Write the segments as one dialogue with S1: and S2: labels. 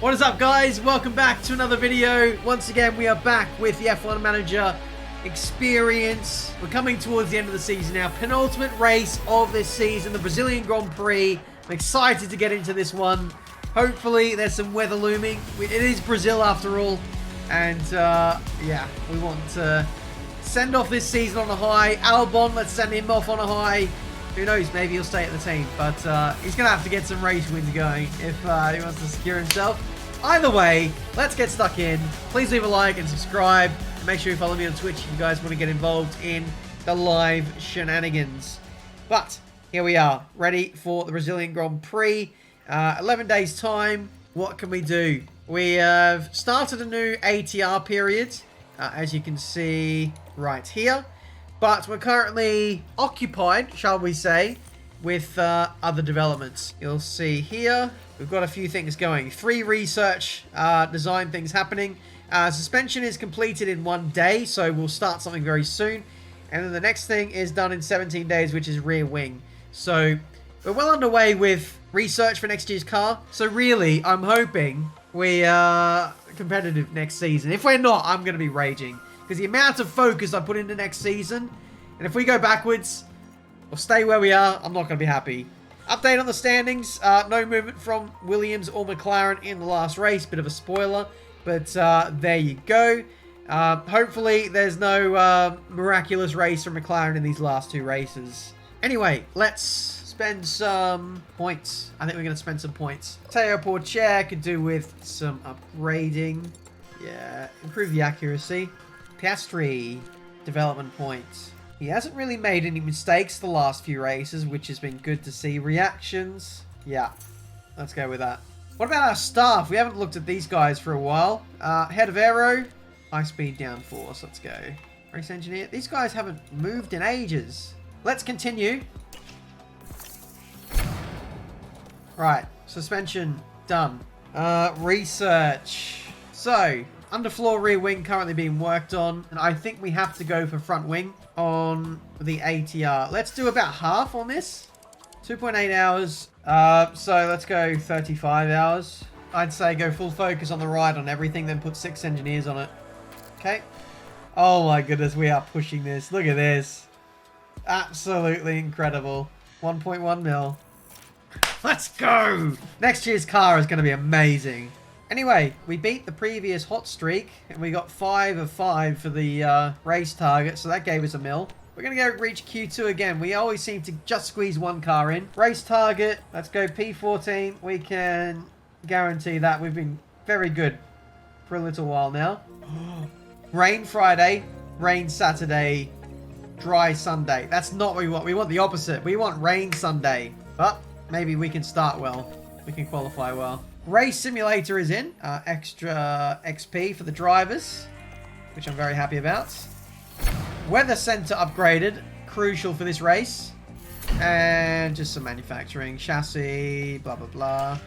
S1: What is up, guys? Welcome back to another video. Once again, we are back with the F1 Manager experience. We're coming towards the end of the season now. Penultimate race of this season, the Brazilian Grand Prix. I'm excited to get into this one. Hopefully, there's some weather looming. It is Brazil after all. And, yeah, we want to send off this season on a high. Albon, let's send him off on a high. Who knows, maybe he'll stay at the team. But he's going to have to get some race wins going if he wants to secure himself. Either way, let's get stuck in. Please leave a like and subscribe. And make sure you follow me on Twitch if you guys want to get involved in the live shenanigans. But here we are, ready for the Brazilian Grand Prix. 11 days time. What can we do? We have started a new ATR period, as you can see right here. But we're currently occupied, shall we say, with other developments. You'll see here, we've got a few things going. 3 research design things happening. Suspension is completed in 1 day, so we'll start something very soon. And then the next thing is done in 17 days, which is rear wing. So we're well underway with research for next year's car. So really, I'm hoping we are competitive next season. If we're not, I'm going to be raging. Because the amount of focus I put into next season, and if we go backwards or stay where we are, I'm not going to be happy. Update on the standings. No movement from Williams or McLaren in the last race. Bit of a spoiler, but there you go. Hopefully there's no miraculous race from McLaren in these last 2 races. Anyway, let's spend some points. I think we're going to spend some points. Teo Porcher could do with some upgrading. Yeah, improve the accuracy. Piastri, development points. He hasn't really made any mistakes the last few races, which has been good to see. Reactions, yeah, let's go with that. What about our staff? We haven't looked at these guys for a while. Head of aero, high speed downforce, let's go. Race engineer, these guys haven't moved in ages. Let's continue. Right, suspension, done. Research. So, underfloor rear wing currently being worked on, and I think we have to go for front wing on the ATR. Let's do about half on this. 2.8 hours. So let's go 35 hours. I'd say go full focus on the ride on everything, then put 6 engineers on it. Okay. Oh my goodness, we are pushing this. Look at this. Absolutely incredible. 1.1 mil. Let's go! Next year's car is going to be amazing. Anyway, we beat the previous hot streak, and we got 5 of 5 for the race target, so that gave us a mil. We're going to go reach Q2 again. We always seem to just squeeze 1 car in. Race target, let's go P14. We can guarantee that. We've been very good for a little while now. Rain Friday, rain Saturday, dry Sunday. That's not what we want. We want the opposite. We want rain Sunday. But maybe we can start well. We can qualify well. Race simulator is in. Extra XP for the drivers, which I'm very happy about. Weather center upgraded. Crucial for this race. And just some manufacturing. Chassis, blah, blah, blah.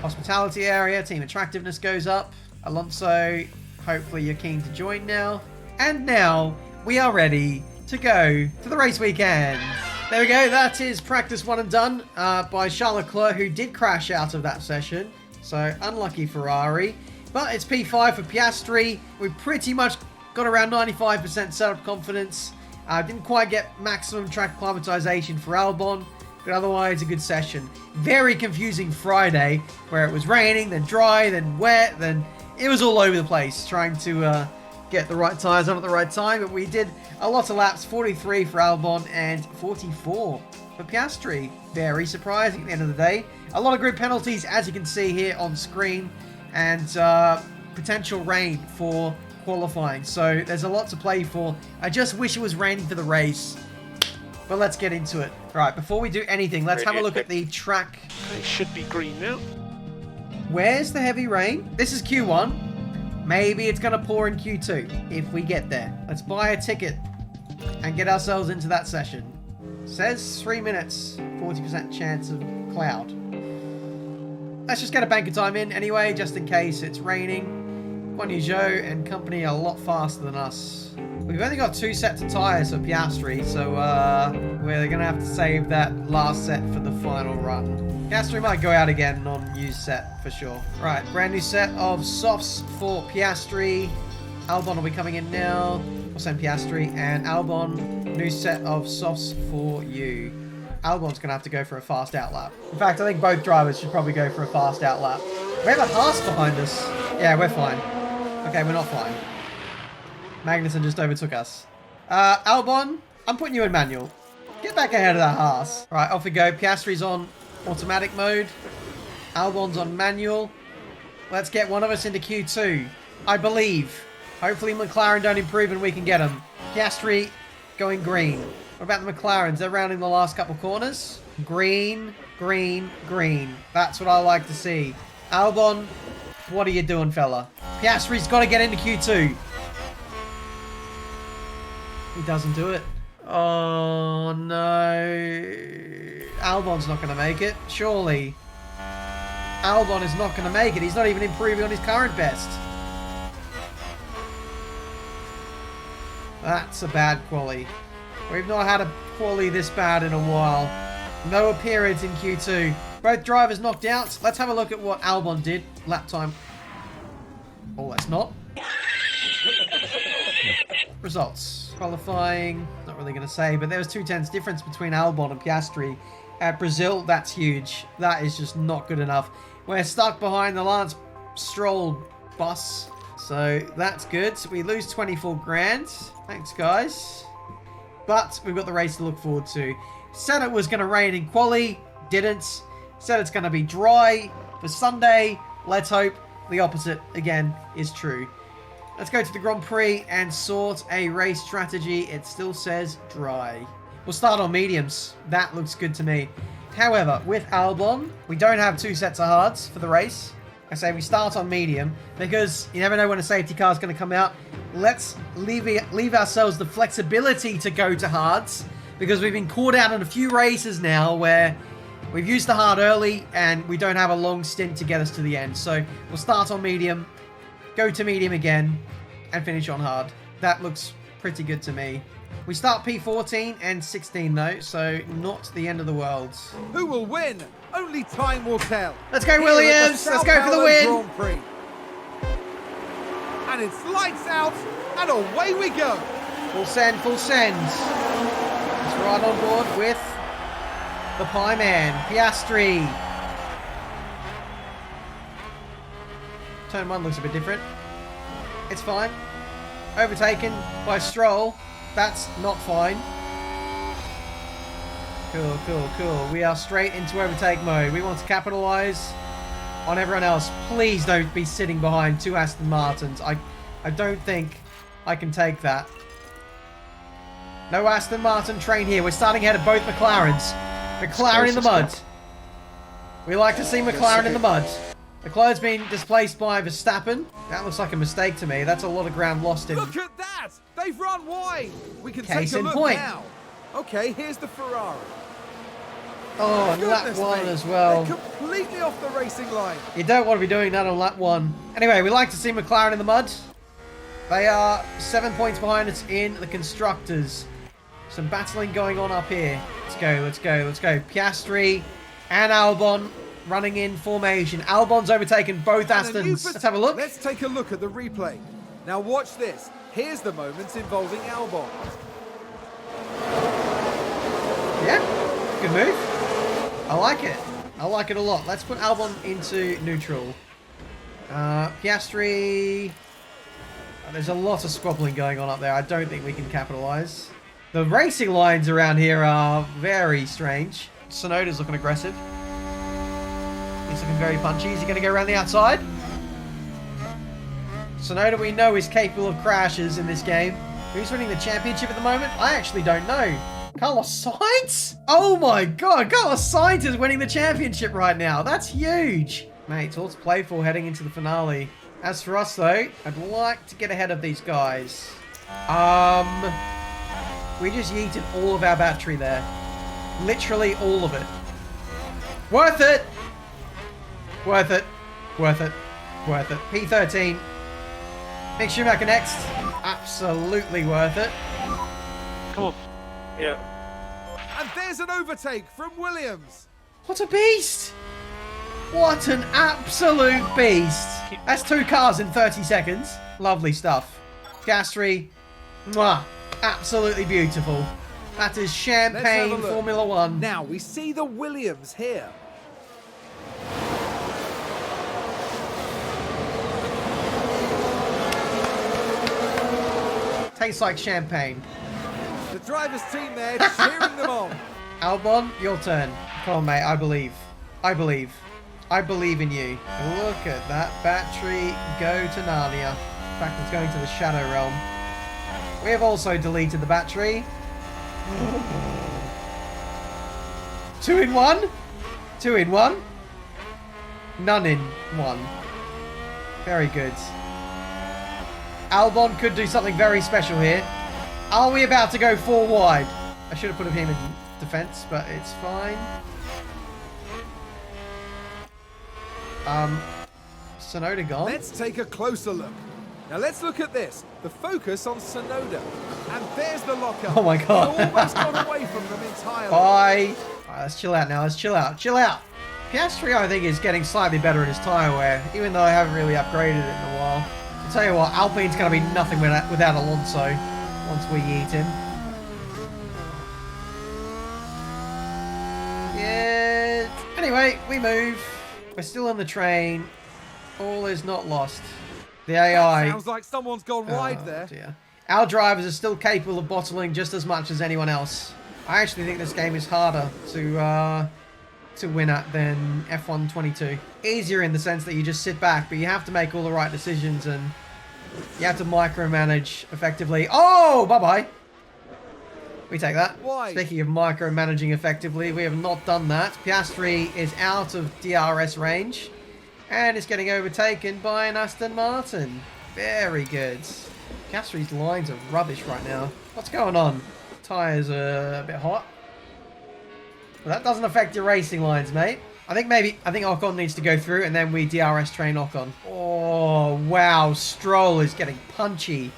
S1: Hospitality area. Team attractiveness goes up. Alonso, hopefully you're keen to join now. And now we are ready to go to the race weekend. There we go, that is practice 1 and done by Charles Leclerc, who did crash out of that session. So, unlucky Ferrari. But it's P5 for Piastri. We pretty much got around 95% setup confidence. Didn't quite get maximum track climatization for Albon, but otherwise a good session. Very confusing Friday, where it was raining, then dry, then wet, then it was all over the place, trying to get the right tyres on at the right time, but we did a lot of laps, 43 for Albon and 44 for Piastri. Very surprising at the end of the day. A lot of grid penalties, as you can see here on screen, and potential rain for qualifying. So there's a lot to play for. I just wish it was raining for the race, but let's get into it. Right, before we do anything, let's have a look at the track.
S2: It should be green now.
S1: Where's the heavy rain? This is Q1. Maybe it's going to pour in Q2 if we get there. Let's buy a ticket and get ourselves into that session. Says 3 minutes, 40% chance of cloud. Let's just get a bank of time in anyway, just in case it's raining. Guan Yu Zhou and company are a lot faster than us. We've only got 2 sets of tyres for Piastri, so we're going to have to save that last set for the final run. Piastri might go out again on used set for sure. Right, brand new set of softs for Piastri. Albon will be coming in now. We'll send Piastri and Albon. New set of softs for you. Albon's going to have to go for a fast outlap. In fact, I think both drivers should probably go for a fast outlap. We have a Haas behind us. Yeah, we're fine. Okay, we're not fine. Magnussen just overtook us. Albon, I'm putting you in manual. Get back ahead of that Haas. Right, off we go. Piastri's on automatic mode. Albon's on manual. Let's get one of us into Q2. I believe. Hopefully McLaren don't improve and we can get them. Piastri going green. What about the McLarens? They're rounding the last couple corners. Green, green, green. That's what I like to see. Albon, what are you doing, fella? Piastri's got to get into Q2. He doesn't do it. Oh, no. Albon's not going to make it. Surely. Albon is not going to make it. He's not even improving on his current best. That's a bad quali. We've not had a quali this bad in a while. No appearance in Q2. Both drivers knocked out. Let's have a look at what Albon did. Lap time. Oh, that's not. Results. Qualifying. Not really going to say, but there was 2/10 difference between Albon and Piastri. At Brazil, that's huge. That is just not good enough. We're stuck behind the Lance Stroll bus. So that's good. We lose 24 grand. Thanks, guys. But we've got the race to look forward to. Said it was going to rain in quali. Didn't. Said it's going to be dry for Sunday. Let's hope the opposite, again, is true. Let's go to the Grand Prix and sort a race strategy. It still says dry. We'll start on mediums. That looks good to me. However, with Albon, we don't have 2 sets of hards for the race. I say we start on medium because you never know when a safety car is going to come out. Let's leave ourselves the flexibility to go to hards because we've been caught out in a few races now where we've used the hard early and we don't have a long stint to get us to the end. So we'll start on medium, go to medium again, and finish on hard. That looks pretty good to me. We start P14 and 16 though, so not the end of the world.
S2: Who will win? Only time will tell.
S1: Let's go, Williams! Let's go for the win!
S2: Grand Prix. And it's lights out, and away we go.
S1: Full send, full send. Let's ride on board with the Pie Man, Piastri. Turn 1 looks a bit different. It's fine. Overtaken by Stroll. That's not fine. Cool, cool, cool. We are straight into overtake mode. We want to capitalize on everyone else. Please don't be sitting behind 2 Aston Martins. I don't think I can take that. No Aston Martin train here. We're starting ahead of both McLarens. McLaren in the mud. We like to see McLaren in the mud. Leclerc's been displaced by Verstappen. That looks like a mistake to me. That's a lot of ground lost in.
S2: Look at that! They've run wide. We can
S1: Case
S2: take a
S1: in
S2: look
S1: point.
S2: now. Okay, here's the Ferrari.
S1: Oh, and lap 1 as well.
S2: They're completely off the racing line.
S1: You don't want to be doing that on lap 1. Anyway, we like to see McLaren in the mud. They are 7 points behind us in the Constructors. Some battling going on up here. Let's go, let's go, let's go. Piastri and Albon running in formation. Albon's overtaken both Astons. Let's have a look.
S2: Let's take a look at the replay. Now watch this. Here's the moments involving Albon.
S1: Yeah, good move. I like it. I like it a lot. Let's put Albon into neutral. Piastri. There's a lot of squabbling going on up there. I don't think we can capitalize. The racing lines around here are very strange. Tsunoda's looking aggressive. He's looking very punchy. Is he going to go around the outside? Tsunoda, we know, is capable of crashes in this game. Who's winning the championship at the moment? I actually don't know. Carlos Sainz? Oh my god, Carlos Sainz is winning the championship right now. That's huge. Mate, it's all to play for heading into the finale. As for us though, I'd like to get ahead of these guys. We just yeeted all of our battery there. Literally all of it. Worth it! Worth it. Worth it. Worth it. P13. Mick Schumacher next. Absolutely worth it.
S3: Come on. Yeah.
S2: there's an overtake from Williams.
S1: What a beast! What an absolute beast! That's 2 cars in 30 seconds. Lovely stuff. Piastri, mwah, absolutely beautiful. That is champagne Formula 1.
S2: Now we see the Williams here.
S1: Tastes like champagne.
S2: The driver's team there cheering them on.
S1: Albon, your turn. Come on, mate. I believe. I believe. I believe in you. Look at that battery go to Narnia. In fact, it's going to the Shadow Realm. We have also deleted the battery. 2 in 1? 2 in 1? None in 1. Very good. Albon could do something very special here. Are we about to go 4 wide? I should have put him in defense, but it's fine. Sonoda gone.
S2: Let's take a closer look. Now let's look at this. The focus on Sonoda. And there's the lockup.
S1: Oh my god.
S2: He almost got away from them entirely.
S1: Bye. Alright, let's chill out now. Let's chill out. Chill out. Piastri, I think, is getting slightly better at his tyre wear, even though I haven't really upgraded it in a while. I'll tell you what, Alpine's going to be nothing without Alonso once we eat him. Yeah. Anyway, we move. We're still on the train. All is not lost. The AI...
S2: Sounds like someone's gone wide there.
S1: Dear. Our drivers are still capable of bottling just as much as anyone else. I actually think this game is harder to win at than F1 22. Easier in the sense that you just sit back, but you have to make all the right decisions and you have to micromanage effectively. Oh, bye-bye. We take that.
S2: Why?
S1: Speaking of micromanaging effectively, we have not done that. Piastri is out of DRS range and is getting overtaken by an Aston Martin. Very good. Piastri's lines are rubbish right now. What's going on? Tyres are a bit hot. Well, that doesn't affect your racing lines, mate. I think Ocon needs to go through and then we DRS train Ocon. Oh, wow. Stroll is getting punchy.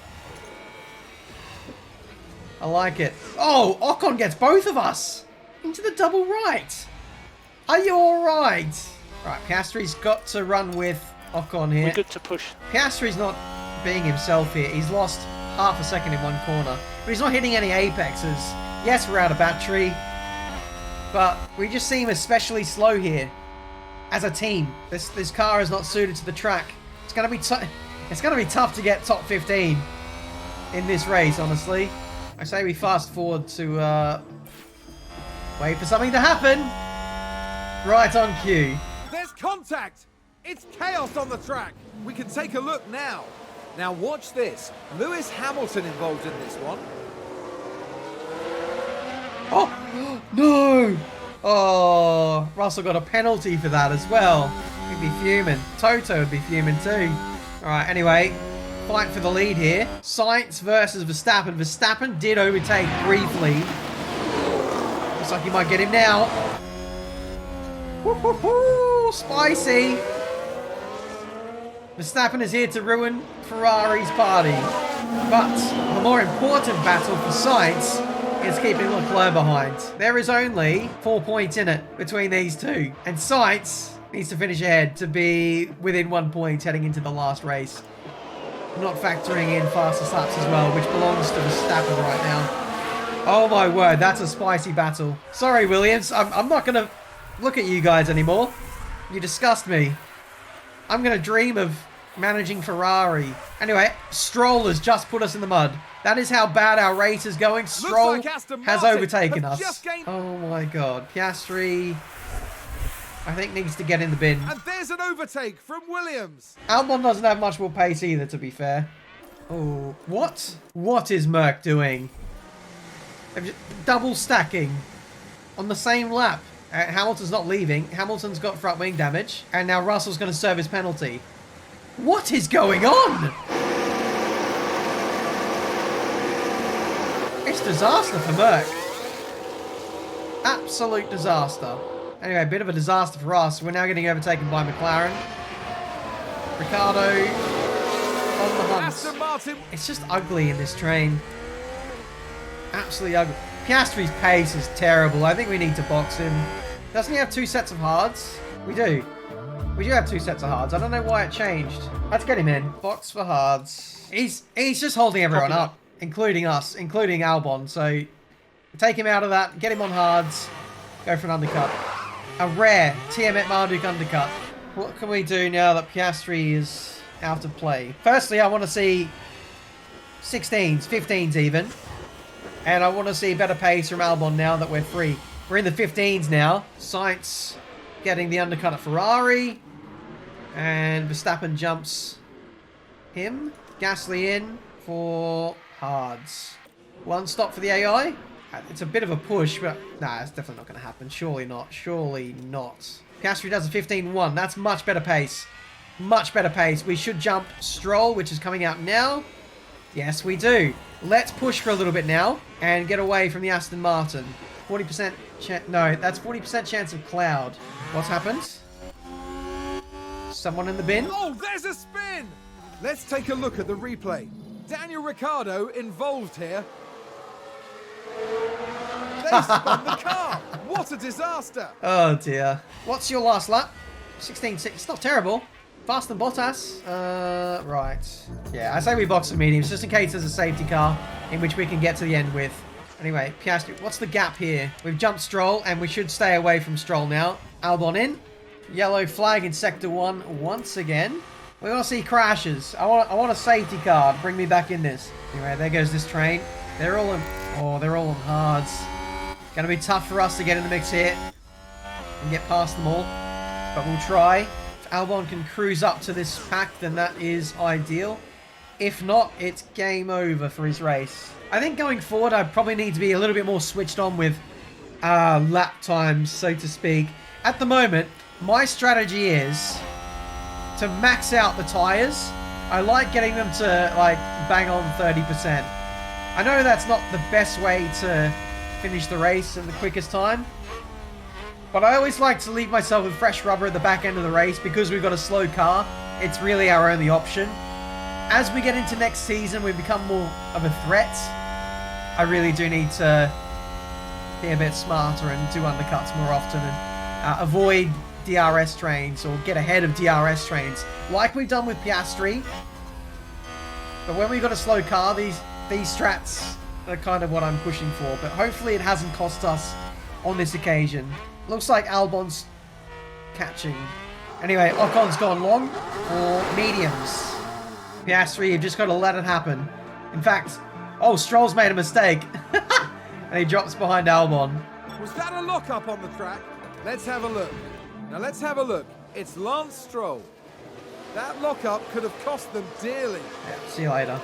S1: I like it. Oh, Ocon gets both of us into the double right. Are you all right? Right, Piastri's got to run with Ocon here.
S3: We're good to push.
S1: Piastri's not being himself here. He's lost half a second in one corner, but he's not hitting any apexes. Yes, we're out of battery, but we just seem especially slow here as a team. This car is not suited to the track. It's gonna be tough to get top 15 in this race, honestly. I say we fast forward to wait for something to happen. Right on cue.
S2: There's contact. It's chaos on the track. We can take a look now. Now watch this. Lewis Hamilton involved in this one.
S1: Oh, no. Oh, Russell got a penalty for that as well. He'd be fuming. Toto would be fuming too. All right, anyway, fight for the lead here. Sainz versus Verstappen. Verstappen did overtake briefly. Looks like he might get him now. Woo-hoo-hoo, spicy. Verstappen is here to ruin Ferrari's party. But the more important battle for Sainz is keeping Leclerc behind. There is only 4 points in it between these two. And Sainz needs to finish ahead to be within 1 point heading into the last race. I'm not factoring in faster laps as well, which belongs to Verstappen right now. Oh my word, that's a spicy battle. Sorry, Williams. I'm not going to look at you guys anymore. You disgust me. I'm going to dream of managing Ferrari. Anyway, Stroll has just put us in the mud. That is how bad our race is going. Stroll has overtaken us. Oh my god. Piastri, I think, needs to get in the bin.
S2: And there's an overtake from Williams.
S1: Albon doesn't have much more pace either, to be fair. Oh, what? What is Merck doing? Double stacking on the same lap. Hamilton's not leaving. Hamilton's got front wing damage. And now Russell's going to serve his penalty. What is going on? It's disaster for Merck. Absolute disaster. Anyway, a bit of a disaster for us. We're now getting overtaken by McLaren. Ricardo on the hunt.
S2: Aston Martin.
S1: It's just ugly in this train. Absolutely ugly. Piastri's pace is terrible. I think we need to box him. Doesn't he have 2 sets of hards? We do. We do have 2 sets of hards. I don't know why it changed. Let's get him in. Box for hards. He's just holding everyone up, including us, including Albon. So take him out of that. Get him on hards. Go for an undercut. A rare Tiametmarduk undercut. What can we do now that Piastri is out of play? Firstly, I want to see 16s, 15s even. And I want to see better pace from Albon now that we're free. We're in the 15s now. Sainz getting the undercut at Ferrari. And Verstappen jumps him. Gasly in for hards. 1 stop for the AI. It's a bit of a push, but nah, it's definitely not going to happen. Surely not. Surely not. Gasly does a 15-1. That's much better pace. Much better pace. We should jump Stroll, which is coming out now. Yes, we do. Let's push for a little bit now and get away from the Aston Martin. 40% chance. No, that's 40% chance of Cloud. What's happened? Someone in the bin?
S2: Oh, there's a spin! Let's take a look at the replay. Daniel Ricciardo involved here. They spun the car. What a disaster.
S1: Oh, dear. What's your last lap? 16.6. It's not terrible. Faster than Bottas. Right. Yeah, I say we box the mediums just in case there's a safety car in which we can get to the end with. Anyway, Piastri, what's the gap here? We've jumped Stroll and we should stay away from Stroll now. Albon in. Yellow flag in Sector 1 once again. We want to see crashes. I want a safety car to bring me back in this. Anyway, there goes this train. They're all on hards. Gonna be tough for us to get in the mix here and get past them all. But we'll try. If Albon can cruise up to this pack, then that is ideal. If not, it's game over for his race. I think going forward, I probably need to be a little bit more switched on with lap times, so to speak. At the moment, my strategy is to max out the tyres. I like getting them to like bang on 30%. I know that's not the best way to finish the race in the quickest time, but I always like to leave myself with fresh rubber at the back end of the race because we've got a slow car. It's really our only option. As we get into next season, we become more of a threat. I really do need to be a bit smarter and do undercuts more often and avoid DRS trains or get ahead of DRS trains like we've done with Piastri. But when we've got a slow car, these strats are kind of what I'm pushing for. But hopefully it hasn't cost us on this occasion. Looks like Albon's catching. Anyway, Ocon's gone long for mediums. Piastri, you've just got to let it happen. In fact, oh, Stroll's made a mistake. And he drops behind Albon.
S2: Was that a lock-up on the track? Let's have a look. Now let's have a look. It's Lance Stroll. That lock-up could have cost them dearly.
S1: Yeah, see you later.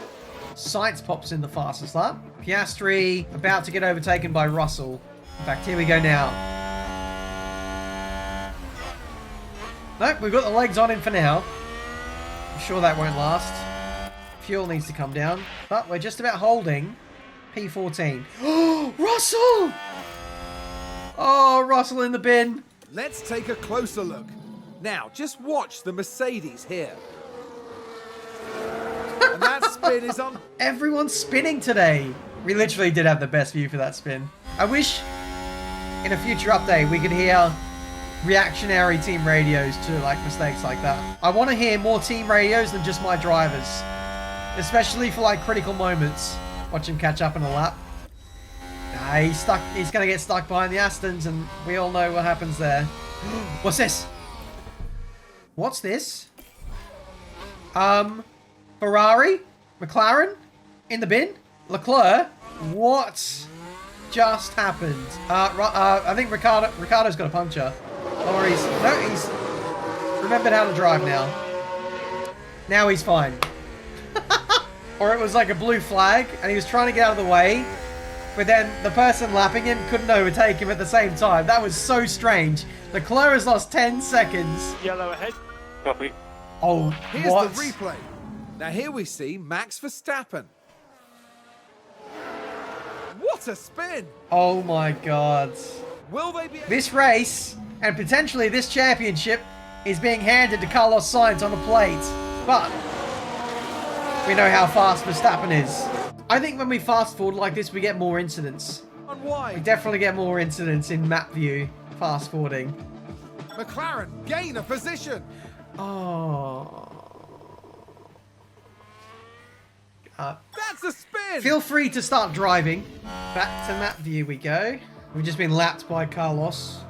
S1: Sainz pops in the fastest lap. Piastri about to get overtaken by Russell. In fact, here we go now. Nope, we've got the legs on him for now. I'm sure that won't last. Fuel needs to come down. But we're just about holding P14. Oh, Russell! Oh, Russell in the bin.
S2: Let's take a closer look. Now, just watch the Mercedes here. And that spin is on.
S1: Everyone's spinning today. We literally did have the best view for that spin. I wish in a future update we could hear reactionary team radios to like mistakes like that. I want to hear more team radios than just my drivers. Especially for like critical moments. Watch him catch up in a lap. Nah, he's stuck. He's going to get stuck behind the Astons and we all know what happens there. What's this? What's this? Ferrari? McLaren? In the bin? Leclerc? What just happened? I think Ricardo's got a puncture. Or he's remembered how to drive now. Now he's fine. Or it was like a blue flag and he was trying to get out of the way, but then the person lapping him couldn't overtake him at the same time. That was so strange. Leclerc has lost 10 seconds.
S3: Yellow ahead. Copy.
S1: Oh,
S2: Here's
S1: what?
S2: the replay. Now here we see Max Verstappen. What a spin!
S1: Oh my god.
S2: Will they be...
S1: This race, and potentially this championship, is being handed to Carlos Sainz on a plate. But we know how fast Verstappen is. I think when we fast forward like this, we get more incidents.
S2: Run
S1: We
S2: wide.
S1: definitely get more incidents in map view, fast forwarding.
S2: McLaren gain a position.
S1: Oh.
S2: That's a spin.
S1: Feel free to start driving. Back to map view we go. We've just been lapped by Carlos.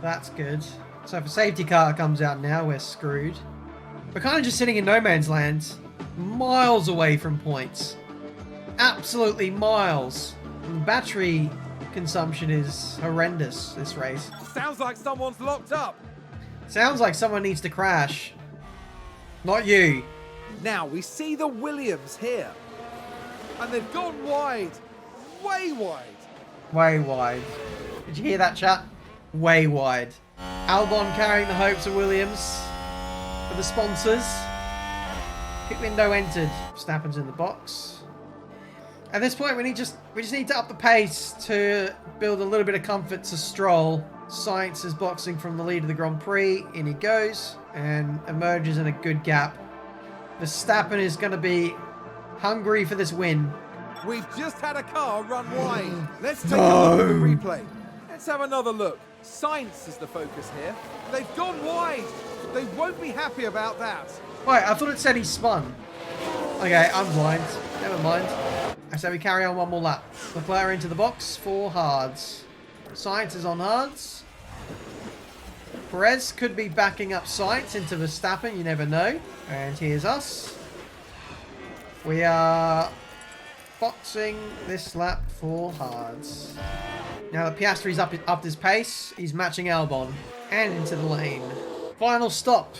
S1: That's good. So if a safety car comes out now, we're screwed. We're kind of just sitting in no man's land, miles away from points. Absolutely miles. And battery consumption is horrendous this race.
S2: Sounds like someone's locked up.
S1: Sounds like someone needs to crash. Not you.
S2: Now we see the Williams here. And they've gone wide. Way wide.
S1: Way wide. Did you hear that, chat? Way wide. Albon carrying the hopes of Williams for the sponsors. Pit window entered. Verstappen's in the box. At this point, we just need to up the pace to build a little bit of comfort to Stroll. Sainz is boxing from the lead of the Grand Prix. In he goes and emerges in a good gap. Verstappen is going to be hungry for this win.
S2: We've just had a car run wide. Let's take a look at the replay. Let's have another look. Sainz is the focus here. They've gone wide. They won't be happy about that.
S1: Wait, I thought it said he spun. Okay, I'm blind. Never mind. I say we carry on one more lap. Leclerc into the box for hards. Sainz is on hards. Perez could be backing up Sainz into Verstappen. You never know. And here's us. We are boxing this lap for hards. Now that Piastri's upped his pace, he's matching Albon. And into the lane. Final stop.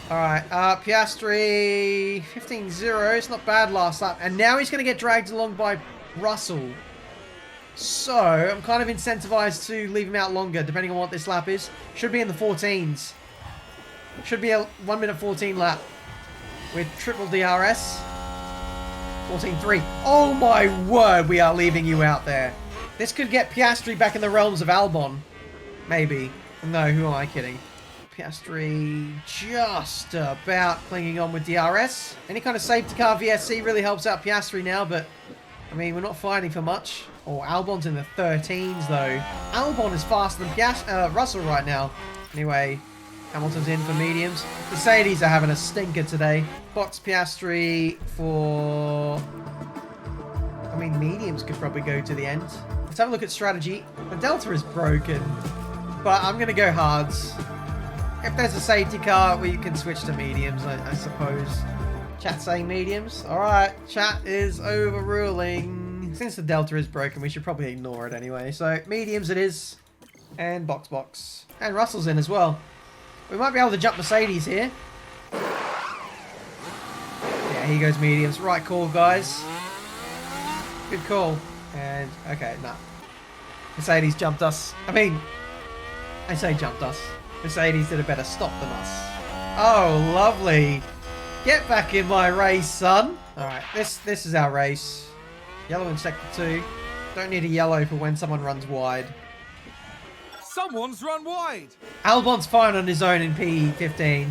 S1: Alright, Piastri 15-0. It's not bad last lap. And now he's going to get dragged along by Russell. So, I'm kind of incentivized to leave him out longer, depending on what this lap is. Should be in the 14s. Should be a 1 minute 14 lap. With triple DRS. 14-3. Oh my word, we are leaving you out there. This could get Piastri back in the realms of Albon. Maybe. No, who am I kidding? Piastri just about clinging on with DRS. Any kind of safety car VSC really helps out Piastri now, but I mean, we're not fighting for much. Oh, Albon's in the 13s though. Albon is faster than Russell right now. Anyway, Hamilton's in for mediums. Mercedes are having a stinker today. Box Piastri for... I mean, mediums could probably go to the end. Let's have a look at strategy. The Delta is broken, but I'm going to go hards. If there's a safety car, we can switch to mediums, I suppose. Chat saying mediums. Alright, chat is overruling. Since the Delta is broken, we should probably ignore it anyway. So, mediums it is. And box. And Russell's in as well. We might be able to jump Mercedes here. Yeah, here goes mediums. Right call, guys. Good call. And, okay, nah. Mercedes jumped us. I mean, I say jumped us. Mercedes did a better stop than us. Oh, lovely. Get back in my race, son. Alright, this is our race. Yellow in sector 2. Don't need a yellow for when someone runs wide.
S2: Someone's run wide.
S1: Albon's fine on his own in PE15.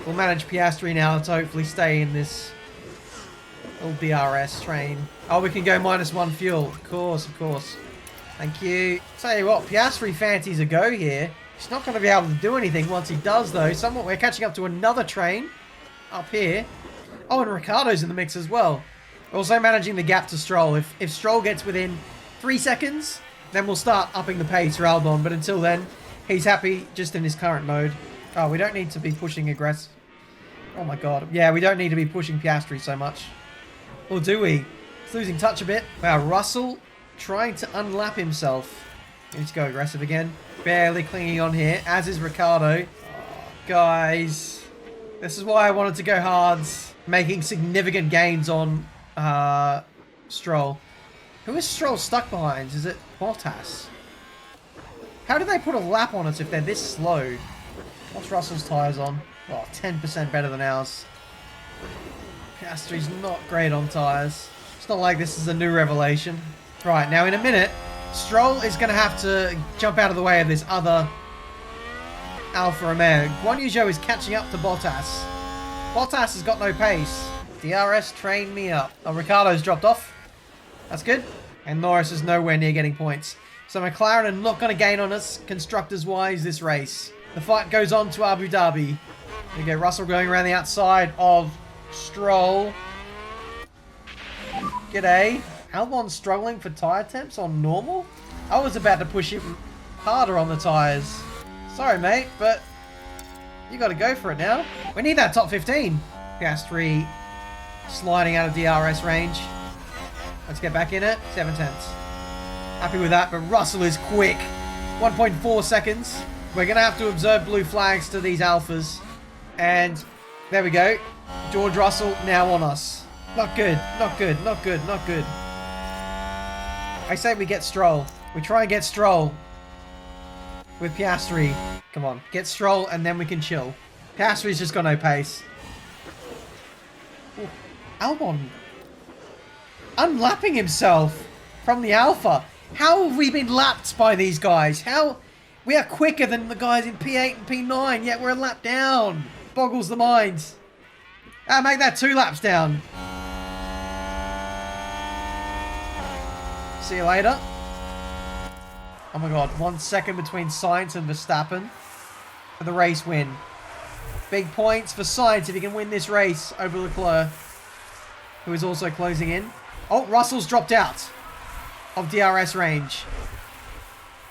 S1: We'll manage Piastri now to hopefully stay in this little DRS train. Oh, we can go -1 fuel. Of course, of course. Thank you. Tell you what, Piastri fancies a go here. He's not going to be able to do anything once he does, though. Somewhat, we're catching up to another train up here. Oh, and Ricciardo's in the mix as well. Also managing the gap to Stroll. If Stroll gets within 3 seconds, then we'll start upping the pace for Albon. But until then, he's happy just in his current mode. Oh, we don't need to be pushing aggressive. Oh my god. Yeah, we don't need to be pushing Piastri so much. Or do we? He's losing touch a bit. Wow, Russell trying to unlap himself. He needs to go aggressive again. Barely clinging on here, as is Ricciardo. Oh, guys, this is why I wanted to go hards. Making significant gains on Stroll. Who is Stroll stuck behind? Is it Bottas? How do they put a lap on us if they're this slow? What's Russell's tyres on? Oh, 10% better than ours. Piastri's not great on tyres. It's not like this is a new revelation. Right, now in a minute, Stroll is going to have to jump out of the way of this other Alfa Romeo. Guan Yu Zhou is catching up to Bottas. Bottas has got no pace. DRS trained me up. Oh, Ricciardo's dropped off. That's good. And Norris is nowhere near getting points. So McLaren are not going to gain on us constructors-wise this race. The fight goes on to Abu Dhabi. There you go, Russell going around the outside of Stroll. G'day. Albon struggling for tyre temps on normal? I was about to push him harder on the tyres. Sorry, mate, but you got to go for it now. We need that top 15. Piastri sliding out of DRS range. Let's get back in it. 7/10. Happy with that, but Russell is quick. 1.4 seconds. We're going to have to observe blue flags to these alphas. And there we go. George Russell now on us. Not good, not good, not good, not good. I say we get Stroll. We try and get Stroll with Piastri. Come on, get Stroll and then we can chill. Piastri's just got no pace. Ooh, Albon unlapping himself from the Alpha. How have we been lapped by these guys? How? We are quicker than the guys in P8 and P9, yet we're a lap down. Boggles the mind. Ah, make that 2 laps down. See you later. Oh my god, 1 second between Sainz and Verstappen for the race win. Big points for Sainz if he can win this race over Leclerc, who is also closing in. Oh, Russell's dropped out of DRS range.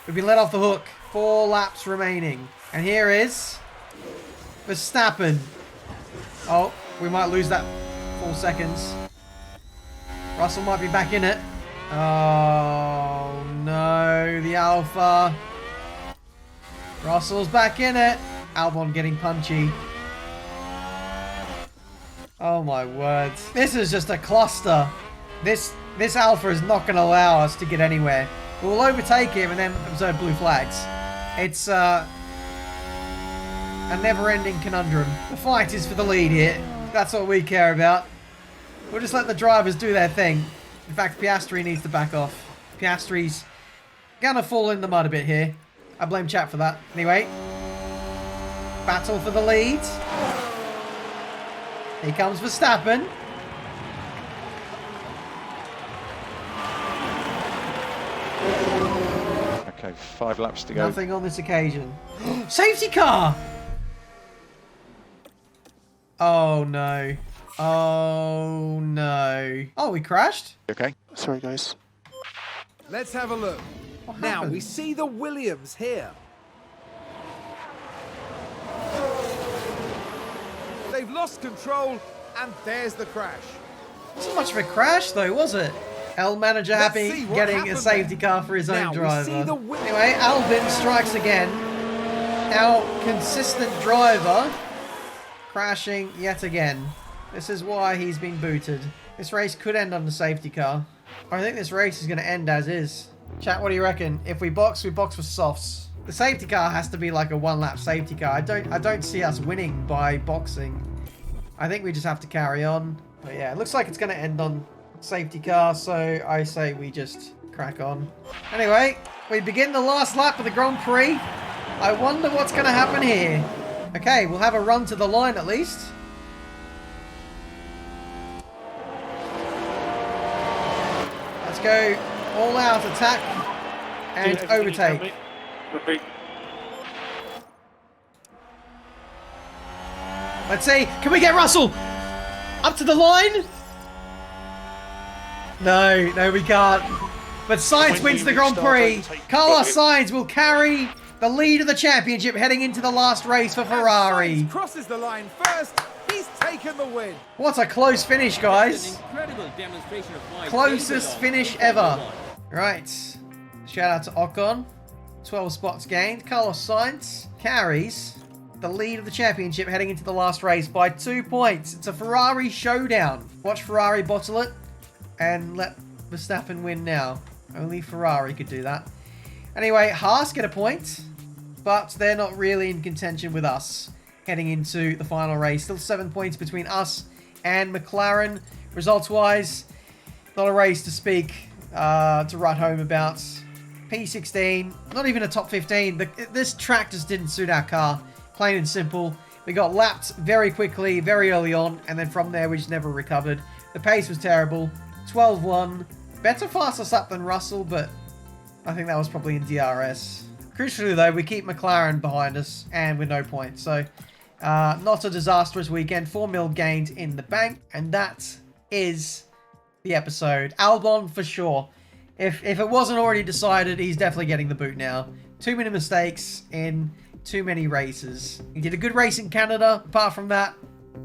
S1: We've been let off the hook. 4 laps remaining. And here is Verstappen. Oh, we might lose that 4 seconds. Russell might be back in it. Oh, no. The Alpha. Russell's back in it. Albon getting punchy. Oh, my words. This is just a cluster. This Alpha is not going to allow us to get anywhere. We'll overtake him and then observe blue flags. It's a never-ending conundrum. The fight is for the lead here. That's what we care about. We'll just let the drivers do their thing. In fact, Piastri needs to back off. Piastri's gonna fall in the mud a bit here. I blame chat for that. Anyway, battle for the lead. Here comes Verstappen.
S3: Okay, 5 laps to go.
S1: Nothing on this occasion. Safety car! Oh no. Oh no. Oh, we crashed?
S3: Okay.
S4: Sorry, guys.
S2: Let's have a look.
S1: What
S2: Now
S1: happened?
S2: we see the Williams here. They've lost control, and there's the crash.
S1: Wasn't much of a crash though, was it? L manager
S2: Let's
S1: happy
S2: see what
S1: getting a
S2: happened
S1: safety
S2: there.
S1: car for his
S2: Now
S1: own
S2: we see
S1: driver.
S2: the wi-
S1: Anyway, Albin strikes again. Our consistent driver crashing yet again. This is why he's been booted. This race could end on the safety car. I think this race is going to end as is. Chat, what do you reckon? If we box for softs. The safety car has to be like a 1-lap safety car. I don't see us winning by boxing. I think we just have to carry on. But yeah, it looks like it's going to end on safety car, so I say we just crack on. Anyway, we begin the last lap of the Grand Prix. I wonder what's going to happen here. Okay, we'll have a run to the line at least. Let's go all out attack and overtake. Let's see, can we get Russell up to the line? No, we can't. But Sainz wins the Grand Prix. Carlos Sainz will carry the lead of the championship heading into the last race for Ferrari.
S2: Sainz crosses the line first. He's taken the win.
S1: What a close finish, guys.
S5: Incredible demonstration of why
S1: Closest finish ever. Right. Shout out to Ocon. 12 spots gained. Carlos Sainz carries the lead of the championship heading into the last race by 2 points. It's a Ferrari showdown. Watch Ferrari bottle it and let Verstappen win now. Only Ferrari could do that. Anyway, Haas get a point, but they're not really in contention with us heading into the final race. Still 7 points between us and McLaren. Results-wise, not a race to speak to write home about. P16, not even a top 15. This track just didn't suit our car. Plain and simple. We got lapped very quickly, very early on, and then from there we just never recovered. The pace was terrible. 12-1. Better fastest lap than Russell, but I think that was probably in DRS. Crucially though, we keep McLaren behind us and with no points. So not a disastrous weekend. 4 mil gained in the bank, and that is the episode. Albon for sure. If it wasn't already decided, he's definitely getting the boot now. Too many mistakes in too many races. He did a good race in Canada. Apart from that,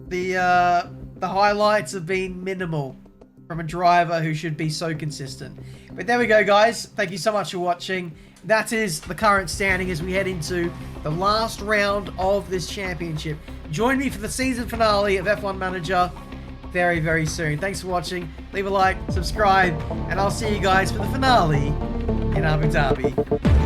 S1: the highlights have been minimal from a driver who should be so consistent. But there we go, guys. Thank you so much for watching. That is the current standing as we head into the last round of this championship. Join me for the season finale of F1 Manager very, very soon. Thanks for watching. Leave a like, subscribe, and I'll see you guys for the finale in Abu Dhabi.